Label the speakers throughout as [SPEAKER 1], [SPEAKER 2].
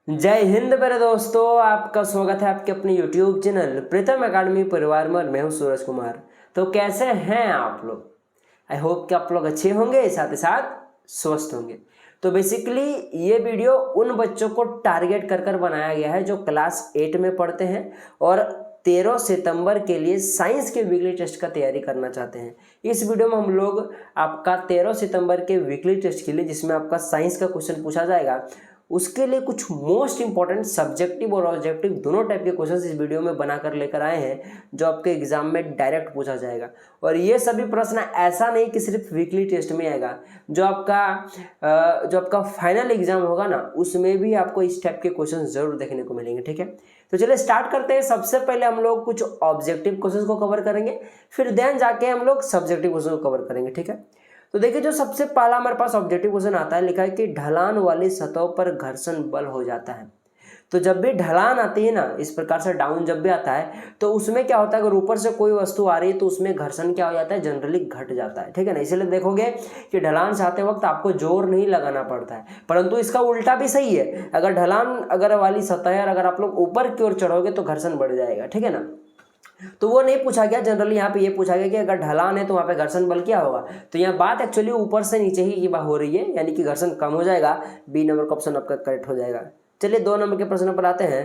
[SPEAKER 1] जय हिंद मेरे दोस्तों, आपका स्वागत है आपके अपने YouTube चैनल प्रीतम एकेडमी परिवार में। और मैं हूं सूरज कुमार। तो कैसे हैं आप लोग? आई होप कि आप लोग अच्छे होंगे, साथ ही साथ स्वस्थ होंगे। तो बेसिकली ये वीडियो उन बच्चों को टारगेट कर बनाया गया है जो क्लास 8 में पढ़ते हैं और 13 सितंबर के लिए साइंस के वीकली टेस्ट का तैयारी करना चाहते हैं। इस वीडियो में हम लोग आपका 13 सितंबर के वीकली टेस्ट के लिए, जिसमें आपका साइंस का क्वेश्चन पूछा जाएगा, उसके लिए कुछ मोस्ट इंपॉर्टेंट सब्जेक्टिव और ऑब्जेक्टिव दोनों टाइप के क्वेश्चंस इस वीडियो में बनाकर लेकर आए हैं, जो आपके एग्जाम में डायरेक्ट पूछा जाएगा। और ये सभी प्रश्न ऐसा नहीं कि सिर्फ वीकली टेस्ट में आएगा, जो आपका फाइनल एग्जाम होगा ना, उसमें भी आपको इस टाइप के क्वेश्चन जरूर देखने को मिलेंगे। ठीक है, तो चलिए स्टार्ट करते हैं। सबसे पहले हम लोग कुछ ऑब्जेक्टिव क्वेश्चन को कवर करेंगे, फिर देन जाके हम लोग सब्जेक्टिव क्वेश्चन को कवर करेंगे। ठीक है, तो देखिए जो सबसे पहला हमारे पास ऑब्जेक्टिव क्वेश्चन आता है, लिखा है कि ढलान वाली सतहों पर घर्षण बल हो जाता है। तो जब भी ढलान आती है ना, इस प्रकार से डाउन जब भी आता है, तो उसमें क्या होता है, अगर ऊपर से कोई वस्तु आ रही है तो उसमें घर्षण क्या हो जाता है, जनरली घट जाता है। ठीक है ना, इसलिए देखोगे कि ढलान से आते वक्त आपको जोर नहीं लगाना पड़ता है, परंतु इसका उल्टा भी सही है। अगर ढलान वाली सतह है और अगर आप लोग ऊपर की ओर चढ़ोगे तो घर्षण बढ़ जाएगा। ठीक है ना, तो वो नहीं पूछा गया, जनरली यहाँ पे ये पूछा गया कि अगर ढलान है तो वहाँ पे घर्षण बल क्या होगा। तो यहाँ बात एक्चुअली ऊपर से नीचे ही की बात हो रही है, यानी कि घर्षण कम हो जाएगा। बी नंबर का ऑप्शन आपका करेक्ट हो जाएगा। चलिए 2 नंबर के प्रश्न पर आते हैं।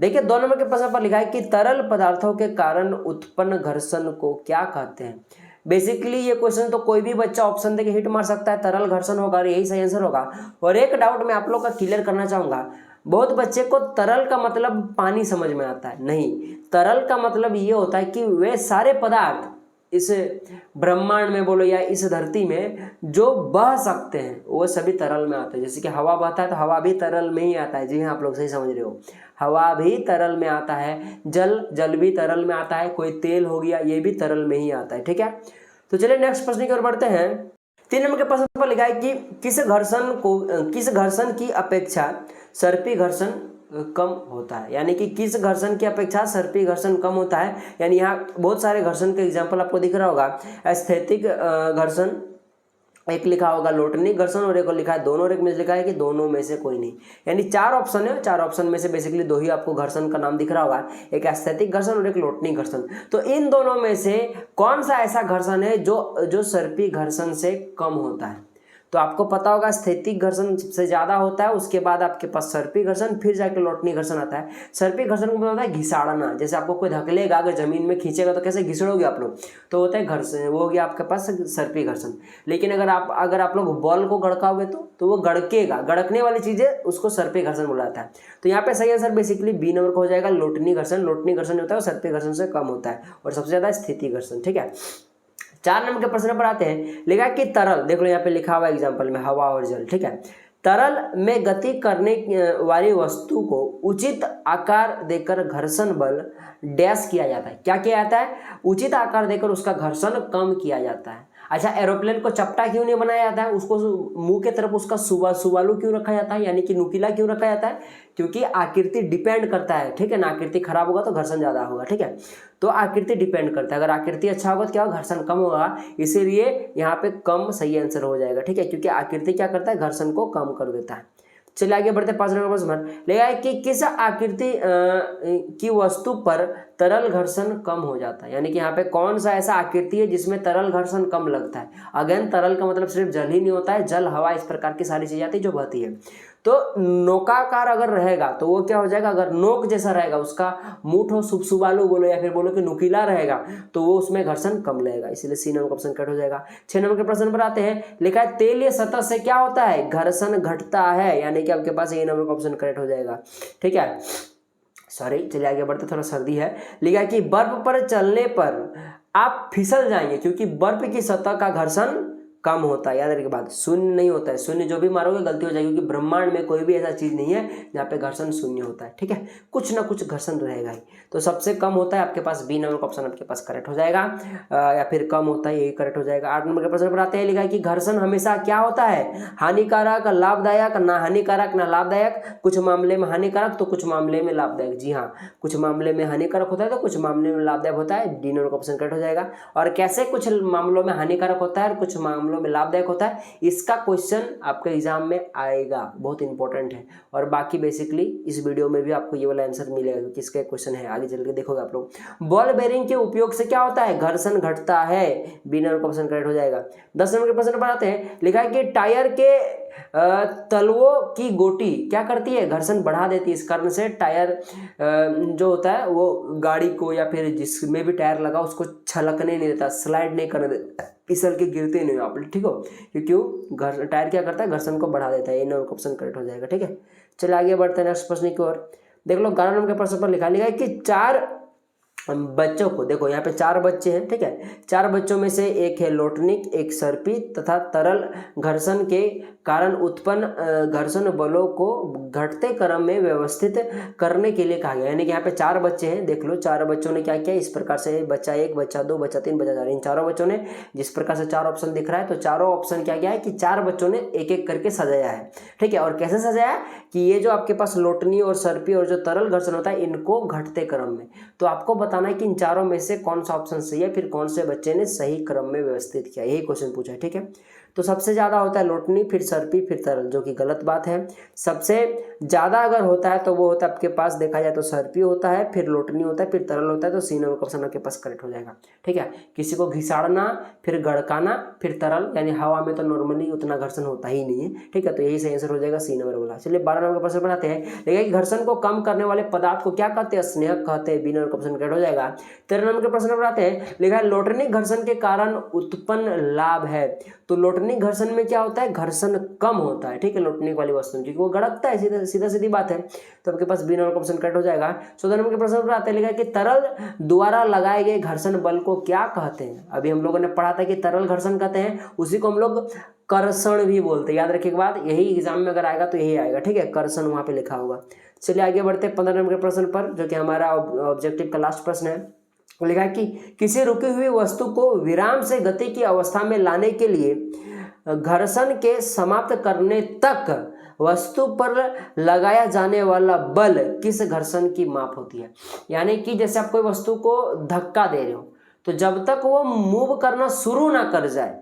[SPEAKER 1] देखिए 2 नंबर के प्रश्न पर लिखा है कि तरल पदार्थों के कारण उत्पन्न घर्षण को क्या कहते हैं। बेसिकली ये क्वेश्चन तो कोई भी बच्चा ऑप्शन देके हिट मार सकता है, तरल घर्षण होगा, यही सही आंसर होगा। और एक डाउट मैं आप लोग का क्लियर करना चाहूंगा, बहुत बच्चे को तरल का मतलब पानी समझ में आता है। नहीं, तरल का मतलब ये होता है कि वे सारे पदार्थ इस ब्रह्मांड में बोलो या इस धरती में जो बह सकते हैं वो सभी तरल में आते हैं। जैसे कि हवा बहता है तो हवा भी तरल में ही आता है। जी हाँ, आप लोग सही समझ रहे हो, हवा भी तरल में आता है, जल भी तरल में आता है, कोई तेल हो गया ये भी तरल में ही आता है। ठीक है, तो चलिए नेक्स्ट प्रश्न की ओर बढ़ते हैं। 3 नंबर के प्रश्न पर लिखा है कि किस घर्षण की अपेक्षा सर्पी घर्षण कम होता है। यानी कि किस घर्षण की अपेक्षा सर्पी घर्षण कम होता है। यानी यहाँ बहुत सारे घर्षण के एग्जाम्पल आपको दिख रहा होगा। स्थैतिक घर्षण एक लिखा होगा, लोटनिक घर्षण, और एक लिखा है दोनों, और एक में लिखा है कि दोनों में से कोई नहीं। यानी 4 ऑप्शन है, 4 ऑप्शन में से बेसिकली 2 ही आपको घर्षण का नाम दिख रहा होगा, एक स्थैतिक घर्षण और एक लोटनिक घर्षण। तो इन दोनों में से कौन सा ऐसा घर्षण है जो सर्पी घर्षण से कम होता है। तो आपको पता होगा स्थैतिक घर्षण सबसे ज्यादा होता है, उसके बाद आपके पास सर्पी घर्षण, फिर जाके लोटनी घर्षण आता है। सर्पी घर्षण को होता है घिसाड़ना, जैसे आपको कोई धकेलेगा, अगर जमीन में खींचेगा तो कैसे घिसड़ोगे आप लोग, तो होता है घर्षण, वो हो गया आपके पास सर्पी घर्षण। लेकिन अगर आप लोग बॉल को गड़काओगे तो वो गड़केगा, गड़कने वाली चीजें उसको सर्पी घर्षण बुलाता है। तो यहाँ पे सही आंसर बेसिकली बी नंबर का हो जाएगा, लोटनी घर्षण। लोटनी घर्षण होता है वो सर्पी घर्षण से कम होता है, और सबसे ज्यादा स्थिति घर्षण। ठीक है, 4 नंबर के प्रश्न पर आते हैं। लिखा कि तरल, देख लो यहाँ पे लिखा हुआ एग्जाम्पल में हवा और जल। ठीक है, तरल में गति करने वाली वस्तु को उचित आकार देकर घर्षण बल डैश किया जाता है। क्या किया जाता है? उचित आकार देकर उसका घर्षण कम किया जाता है। अच्छा, एरोप्लेन को चपटा क्यों नहीं बनाया जाता है, उसको मुंह के तरफ उसका सुबालू क्यों रखा जाता है, यानी कि नुकीला क्यों रखा जाता है? क्योंकि आकृति डिपेंड करता है। ठीक है ना, आकृति खराब होगा तो घर्षण ज्यादा होगा। ठीक है, तो आकृति डिपेंड करता है, अगर आकृति अच्छा होगा तो क्या होगा, घर्षण कम होगा, इसीलिए यहाँ पे कम सही आंसर हो जाएगा। ठीक है, क्योंकि आकृति क्या करता है, घर्षण को कम कर देता है। चलिए आगे बढ़ते 5 नंबर प्रश्न लेगा है कि किस आकृति की वस्तु पर तरल घर्षण कम हो जाता है। यानी कि यहाँ पे कौन सा ऐसा आकृति है जिसमें तरल घर्षण कम लगता है। अगेन तरल का मतलब सिर्फ जल ही नहीं होता है, जल, हवा, इस प्रकार की सारी चीजें आती है जो बहती है। तो नौकाकार अगर रहेगा तो वो क्या हो जाएगा, अगर नोक जैसा रहेगा, उसका मुठ हो, सुबालू बोलो या फिर बोलो कि नुकीला रहेगा, तो वो उसमें घर्षण कम लगेगा, इसलिए सी नंबर का ऑप्शन कट हो जाएगा। 6 नंबर के प्रश्न पर आते हैं। लिखा है तेलीय सतह से क्या होता है, घर्षण घटता है, यानी कि आपके पास ये नंबर का ऑप्शन करेक्ट हो जाएगा। ठीक है, सॉरी, चलिए आगे बढ़ते, थोड़ा सर्दी है। लिखा है कि बर्फ पर चलने पर आप फिसल जाएंगे क्योंकि बर्फ की सतह का घर्षण कम होता है। याद रखिए बात, शून्य नहीं होता है, शून्य जो भी मारोगे गलती हो जाएगी, क्योंकि ब्रह्मांड में कोई भी ऐसा चीज नहीं है जहाँ पे घर्षण शून्य होता है। ठीक है, कुछ ना कुछ घर्षण रहेगा ही, तो सबसे कम होता है आपके पास बी नंबर का ऑप्शन आपके पास करेक्ट हो जाएगा, या फिर कम होता है, यही करेक्ट हो जाएगा। 8 नंबर के प्रश्न पर आते हैं। लिखा है कि घर्षण हमेशा क्या होता है, हानिकारक, लाभदायक, ना हानिकारक ना लाभदायक, कुछ मामले में हानिकारक तो कुछ मामले में लाभदायक। जी हाँ, कुछ मामले में हानिकारक होता है तो कुछ मामले में लाभदायक होता है, डी नंबर का ऑप्शन करेक्ट हो जाएगा। और कैसे कुछ मामलों में हानिकारक होता है और कुछ मामलों मामलों में लाभदायक होता है। इसका क्वेश्चन आपके एग्जाम में आएगा, बहुत इंपॉर्टेंट है। और बाकी बेसिकली इस वीडियो में भी आपको ये वाला आंसर मिलेगा क्योंकि इसका क्वेश्चन है, आगे चल के देखोगे आप लोग। बॉल बेरिंग के उपयोग से क्या होता है, घर्षण घटता है। बी नंबर का ऑप्शन करेक्ट हो जाएगा। 10 नंबर के प्रश्न पर आते हैं। लिखा है कि टायर के तलवों की गोटी क्या करती है, घर्षण बढ़ा देती है। इस कारण से टायर जो होता है वो गाड़ी को या फिर जिसमें भी टायर लगा उसको छलकने नहीं देता, स्लाइड नहीं करने देता, फिसल के गिरते नहीं हो आप, ठीक हो। क्यों टायर क्या करता है, घर्षण को बढ़ा देता है। ये नंबर ऑप्शन करेक्ट हो जाएगा, ठीक है। चलिए आगे बढ़ते हैं नेक्स्ट प्रश्न की ओर। देख लो 11 नंबर के प्रश्न पर लिखा है कि 4 बच्चों को, देखो यहाँ पे 4 बच्चे हैं, ठीक है। 4 बच्चों में से एक है लोटनिक, एक सर्पी तथा तरल घर्षण के कारण उत्पन्न घर्षण बलों को घटते क्रम में व्यवस्थित करने के लिए कहा गया। यानी कि यहाँ पे 4 बच्चे हैं, देख लो 4 बच्चों ने क्या किया, इस प्रकार से बच्चा 1, बच्चा 2, बच्चा 3, बच्चा 4, इन चारों बच्चों ने जिस प्रकार से 4 ऑप्शन दिख रहा है, तो चारों ऑप्शन क्या गया है कि 4 बच्चों ने एक एक करके सजाया है, ठीक है। और कैसे सजाया कि ये जो आपके पास लोटनी और सर्पी और जो तरल घर्षण होता है इनको घटते क्रम में, तो आपको बताना है कि इन चारों में से कौन सा ऑप्शन सही है, फिर कौन से बच्चे ने सही क्रम में व्यवस्थित किया, यही क्वेश्चन पूछा है, ठीक है। तो सबसे ज्यादा होता है लोटनी, फिर सर्पी, फिर तरल, जो कि गलत बात है। सबसे ज्यादा अगर होता है तो वो होता है आपके पास देखा जाए तो सर्पी होता है, फिर लोटनी होता है, फिर तरल होता है। तो सी नंबर ऑप्शन आपके पास करेक्ट हो जाएगा, ठीक है। किसी को घिसाड़ना, फिर गड़काना, फिर तरल, यानी हवा में तो नॉर्मली उतना घर्षण होता ही नहीं है, ठीक है। तो यही सही आंसर हो जाएगा, सी नंबर वाला। चलिए 12 नंबर का प्रश्न बनाते हैं। देखिए घर्षण को कम करने वाले पदार्थ को क्या कहते हैं, स्नेहक कहते हैं। बी नंबर का ऑप्शन करेक्ट हो जाएगा। 13 नंबर के प्रश्न बनाते हैं। लिखा है लोटनिक घर्षण के कारण उत्पन्न लाभ है। तो लोटनिक घर्षण में क्या होता है, घर्षण कम होता है, ठीक है, लोटनिक वाली वस्तु क्योंकि वो गड़कता है, सीधा सीधी बात है। तो आपके पास बी नंबर का ऑप्शन करेक्ट हो जाएगा। 14 नंबर के प्रश्न पर आते हैं। लिखा है कि तरल द्वारा लगाए गए घर्षण बल को क्या कहते हैं। अभी हम लोगों ने पढ़ा था कि तरल घर्षण कहते हैं, उसी को हम लोग कर्षण भी बोलते हैं। याद रखिए एक बात, यही एग्जाम में अगर आएगा तो यही आएगा, ठीक है, कर्षण वहां पे लिखा होगा। चलिए आगे बढ़ते हैं 15 नंबर के प्रश्न पर, जो कि हमारा ऑब्जेक्टिव का लास्ट प्रश्न है। लिखा है कि किसी रुकी हुई वस्तु को विराम से गति की अवस्था में लाने के लिए घर्षण के समाप्त करने तक वस्तु पर लगाया जाने वाला बल किस घर्षण की माप होती है। यानी कि जैसे आप कोई वस्तु को धक्का दे रहे हो, तो जब तक वो मूव करना शुरू ना कर जाए,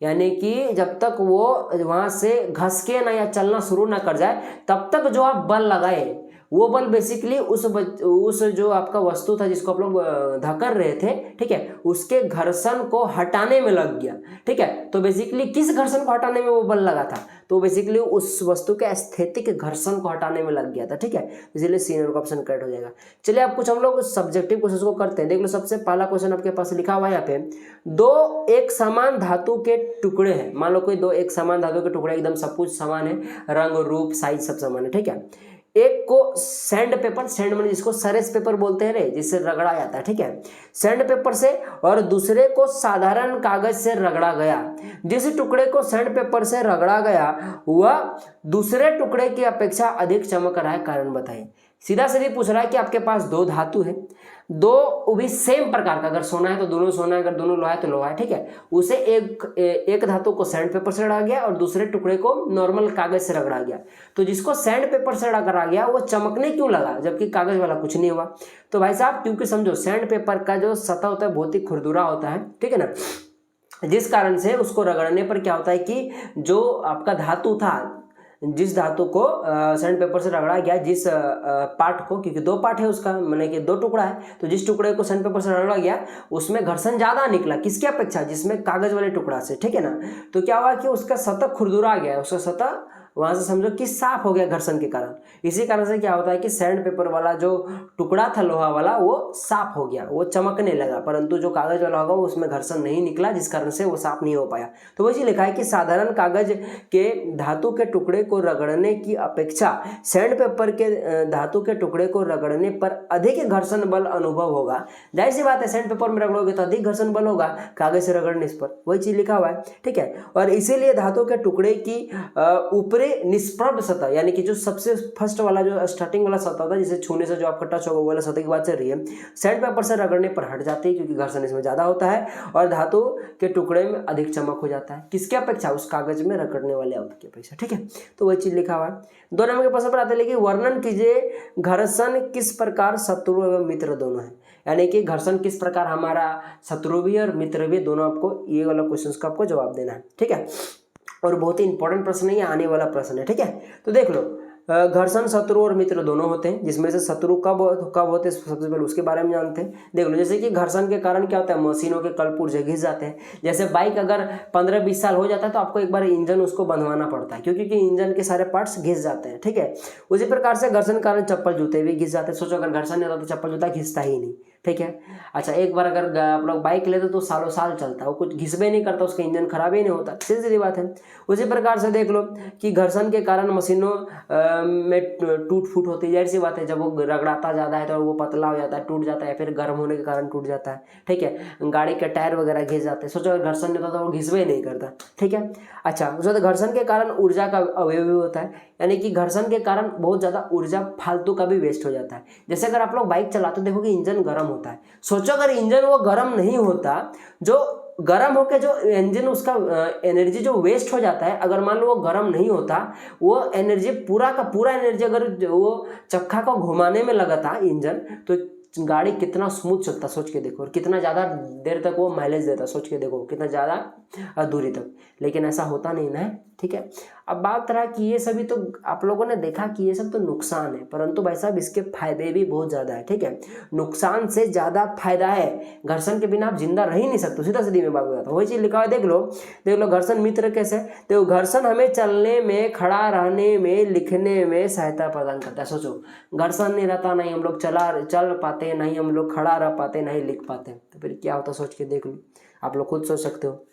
[SPEAKER 1] यानी कि जब तक वो वहां से घसके ना या चलना शुरू ना कर जाए, तब तक जो आप बल लगाए वो बल बेसिकली उस जो आपका वस्तु था जिसको आप लोग धक्कर रहे थे, ठीक है, उसके घर्षण को हटाने में लग गया, ठीक है। तो बेसिकली किस घर्षण को हटाने में वो बल लगा था, तो बेसिकली उस वस्तु के स्थैतिक घर्षण को हटाने में लग गया था, ठीक है। इसलिए सी नंबर का ऑप्शन करेक्ट हो जाएगा। चलिए अब कुछ हम लोग सब्जेक्टिव क्वेश्चन को करते हैं। देख लो सबसे पहला क्वेश्चन आपके पास लिखा हुआ है यहाँ पे, 2 एक समान धातु के टुकड़े हैं। मान लो कोई 2 एक समान धातु के टुकड़े, एकदम सब कुछ समान है, रंग रूप साइज सब समान है, ठीक है। एक को सैंड पेपर, सैंड मतलब जिसको सरेस पेपर बोलते हैं रे, जिससे रगड़ा जाता है, ठीक है, सैंड पेपर से, और दूसरे को साधारण कागज से रगड़ा गया। जिस टुकड़े को सैंड पेपर से रगड़ा गया वह दूसरे टुकड़े की अपेक्षा अधिक चमक रहा है, कारण बताइए। सीधा सीधी पूछ रहा है कि आपके पास 2 धातु है, 2 भी सेम प्रकार का, अगर सोना है तो दोनों सोना है, अगर दोनों लोहा है तो लोहा है, ठीक है। उसे एक धातु को सैंड पेपर से रगड़ा गया और दूसरे टुकड़े को नॉर्मल कागज से रगड़ा गया। तो जिसको सैंड पेपर से रगड़ा गया वो चमकने क्यों लगा, जबकि कागज वाला कुछ नहीं हुआ। तो भाई साहब क्योंकि समझो सैंड पेपर का जो सतह होता है बहुत ही खुरदुरा होता है, ठीक है ना, जिस कारण से उसको रगड़ने पर क्या होता है कि जो आपका धातु था, जिस धातु को सैंड पेपर से रगड़ा गया, जिस पार्ट को, क्योंकि 2 पार्ट है उसका, माने कि 2 टुकड़ा है, तो जिस टुकड़े को सैंड पेपर से रगड़ा गया उसमें घर्षण ज्यादा निकला, किसकी अपेक्षा, जिसमें कागज वाले टुकड़ा से, ठीक है ना। तो क्या हुआ कि उसका सतह खुरदुरा गया, उसका सतह वहां से समझो कि साफ हो गया घर्षण के कारण। इसी कारण से क्या होता है कि सैंड पेपर वाला जो टुकड़ा था लोहा वाला वो साफ हो गया, वो चमकने लगा, परंतु जो कागज वाला होगा उसमें घर्षण नहीं निकला, जिस कारण से वो साफ नहीं हो पाया। तो वही लिखा है कि साधारण कागज के धातु के टुकड़े को रगड़ने की अपेक्षा सैंड पेपर के धातु के टुकड़े को रगड़ने पर अधिक घर्षण बल अनुभव होगा। जाहिर सी बात है, सैंड पेपर में रगड़ोगे तो अधिक घर्षण बल होगा कागज से रगड़ने पर, वही चीज लिखा हुआ है, ठीक है। और इसीलिए धातु के टुकड़े की ऊपरी निष्प्रभ सतह, यानी कि जो सबसे फर्स्ट वाला जो स्टार्टिंग वाला सतह होता है, जिसे छूने से जो आपका टच होगा वो वाला सतह की बात चल रही है, सैंड पेपर से रगड़ने पर हट जाती है क्योंकि घर्षण इसमें ज्यादा होता है, और धातु के टुकड़े में अधिक चमक हो जाता है, किसकी अपेक्षा, उस कागज में रगड़ने वाले अंश की अपेक्षा, ठीक है। तो वही चीज लिखा हुआ है। 2 नंबर के प्रश्न पर आते हैं कि वर्णन कीजिए घर्षण किस प्रकार शत्रु एवं मित्र दोनों है। यानी कि घर्षण किस प्रकार हमारा शत्रु भी है और मित्र भी, दोनों आपको ये वाला क्वेश्चन का आपको जवाब देना है, ठीक है। और बहुत ही इंपॉर्टेंट प्रश्न है, ये आने वाला प्रश्न है, ठीक है। तो देख लो, घर्षण शत्रु और मित्र दोनों होते हैं, जिसमें से शत्रु कब होते हैं सबसे पहले उसके बारे में जानते हैं। देख लो, जैसे कि घर्षण के कारण क्या होता है, मशीनों के कल पुर्जे घिस जाते हैं। जैसे बाइक अगर 15-20 साल हो जाता है तो आपको एक बार इंजन उसको बंधवाना पड़ता है, क्योंकि इंजन के सारे पार्ट्स घिस जाते हैं, ठीक है। उसी प्रकार से घर्षण के कारण चप्पल जूते भी घिस जाते हैं। सोचो अगर घर्षण नहीं होता तो चप्पल जूता घिसता ही नहीं, ठीक है। अच्छा, एक बार अगर आप लोग बाइक लेते तो सालों साल चलता है, वो कुछ घिस भी नहीं करता, उसका इंजन खराब ही नहीं होता, सीधी सीधी बात है। उसी प्रकार से देख लो कि घर्षण के कारण मशीनों में टूट फूट होती है, जाहिर सी बात है। जब वो रगड़ाता ज़्यादा है तो वो पतला हो जाता है, टूट जाता है, फिर गर्म होने के कारण टूट जाता है, ठीक है। गाड़ी के टायर वगैरह घिस जाते हैं। सोचो अगर घर्षण नहीं होता तो वो घिस भी नहीं करता, ठीक है। अच्छा, उसके बाद घर्षण के कारण ऊर्जा का अवयव होता है, यानी कि घर्षण के कारण बहुत ज़्यादा ऊर्जा फालतू का भी वेस्ट हो जाता है। जैसे अगर आप लोग बाइक चलाते हो, देखोगे इंजन गर्म होता है। सोचो अगर इंजन वो गर्म नहीं होता, जो गर्म होकर जो इंजन उसका एनर्जी जो वेस्ट हो जाता है, अगर मान लो वो गर्म नहीं होता, वो एनर्जी पूरा का पूरा एनर्जी अगर वो चक्का को घुमाने में लगाता इंजन, तो गाड़ी कितना स्मूथ चलता, सोच के देखो। और कितना ज़्यादा देर तक वो माइलेज देता, सोच के देखो, कितना ज़्यादा दूरी तक। लेकिन ऐसा होता नहीं ना, ठीक है। अब बात रहा कि ये सभी तो आप लोगों ने देखा कि ये सब तो नुकसान है, परंतु भाई साहब इसके फायदे भी बहुत ज़्यादा है, ठीक है। नुकसान से ज़्यादा फायदा है। घर्षण के बिना आप जिंदा रह ही नहीं सकते, सीधा सीधी मैं बात बताता हूँ। वही चीज़ लिखा हुआ है, देख लो घर्षण मित्र कैसे। देखो, घर्षण हमें चलने में, खड़ा रहने में, लिखने में सहायता प्रदान करता है। सोचो, घर्षण नहीं रहता, नहीं हम लोग चल पाते, नहीं हम लोग खड़ा रह पाते, नहीं लिख पाते, तो फिर क्या होता सोच के देख लो, आप लोग खुद सोच सकते हो,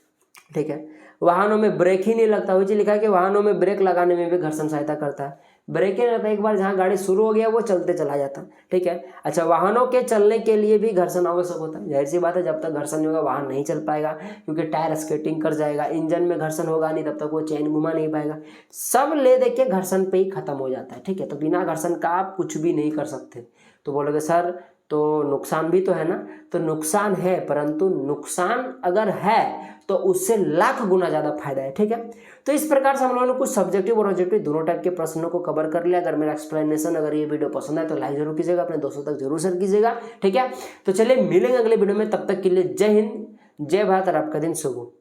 [SPEAKER 1] ठीक है। वाहनों में ब्रेक ही नहीं लगता, वही चीज लिखा है कि वाहनों में ब्रेक लगाने में भी घर्षण सहायता करता है। ब्रेक ही नहीं लगता, एक बार जहाँ गाड़ी शुरू हो गया वो चलते चला जाता, ठीक है। अच्छा, वाहनों के चलने के लिए भी घर्षण आवश्यक होता है। जाहिर सी बात है, जब तक घर्षण नहीं होगा वाहन नहीं चल पाएगा, क्योंकि टायर स्केटिंग कर जाएगा। इंजन में घर्षण होगा नहीं, तब तक वो चेन घुमा नहीं पाएगा। सब ले दे के घर्षण पे ही खत्म हो जाता है, ठीक है। तो बिना घर्षण का आप कुछ भी नहीं कर सकते। तो बोलोगे सर तो नुकसान भी तो है ना, तो नुकसान है, परंतु नुकसान अगर है तो उससे लाख गुना ज़्यादा फायदा है, ठीक है। तो इस प्रकार से हम लोगों ने कुछ सब्जेक्टिव और ऑब्जेक्टिव दोनों टाइप के प्रश्नों को कवर कर लिया। अगर मेरा एक्सप्लेनेशन, अगर ये वीडियो पसंद आए तो लाइक जरूर कीजिएगा, अपने दोस्तों तक जरूर शेयर कीजिएगा, ठीक है। तो चलिए मिलेंगे अगले वीडियो में, तब तक के लिए जय हिंद, जय भारत और आपका दिन शुभ हो।